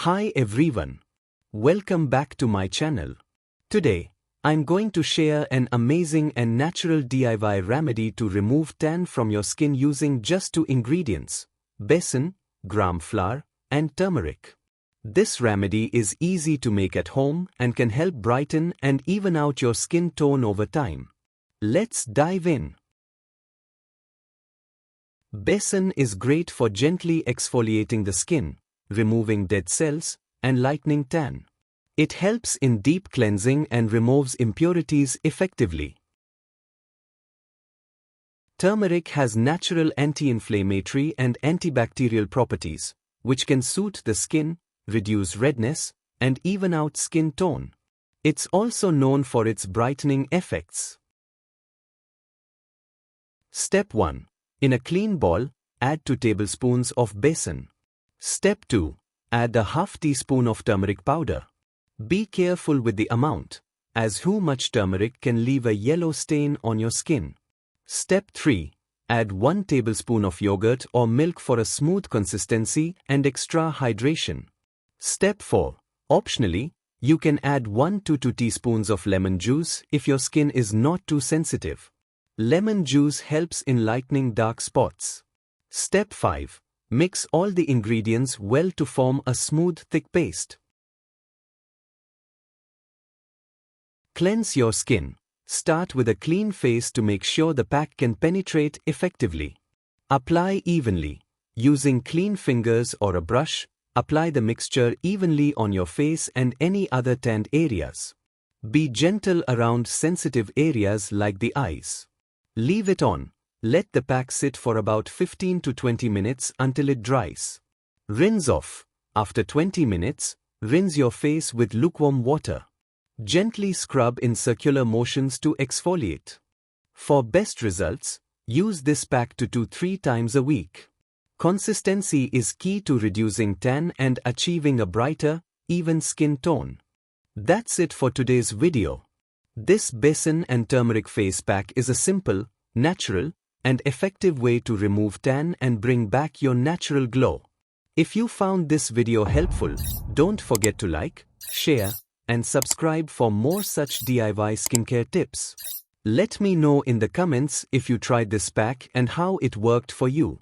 Hi everyone. Welcome back to my channel. Today, I'm going to share an amazing and natural DIY remedy to remove tan from your skin using just 2 ingredients: besan, gram flour, and turmeric. This remedy is easy to make at home and can help brighten and even out your skin tone over time. Let's dive in. Besan is great for gently exfoliating the skin, removing dead cells, and lightening tan. It helps in deep cleansing and removes impurities effectively. Turmeric has natural anti-inflammatory and antibacterial properties, which can soothe the skin, reduce redness, and even out skin tone. It's also known for its brightening effects. Step 1. In a clean bowl, add 2 tablespoons of besan. Step 2. Add a half teaspoon of turmeric powder. Be careful with the amount, as too much turmeric can leave a yellow stain on your skin. Step 3. Add 1 tablespoon of yogurt or milk for a smooth consistency and extra hydration. Step 4. Optionally, you can add 1 to 2 teaspoons of lemon juice if your skin is not too sensitive. Lemon juice helps in lightening dark spots. Step 5. Mix all the ingredients well to form a smooth, thick paste. Cleanse your skin. Start with a clean face to make sure the pack can penetrate effectively. Apply evenly. Using clean fingers or a brush, apply the mixture evenly on your face and any other tanned areas. Be gentle around sensitive areas like the eyes. Leave it on. Let the pack sit for about 15 to 20 minutes until it dries. Rinse off. After 20 minutes, rinse your face with lukewarm water. Gently scrub in circular motions to exfoliate. For best results, use this pack 2 to 3 times a week. Consistency is key to reducing tan and achieving a brighter, even skin tone. That's it for today's video. This besan and turmeric face pack is a simple, natural, and effective way to remove tan and bring back your natural glow. If you found this video helpful, don't forget to like, share, and subscribe for more such DIY skincare tips. Let me know in the comments if you tried this pack and how it worked for you.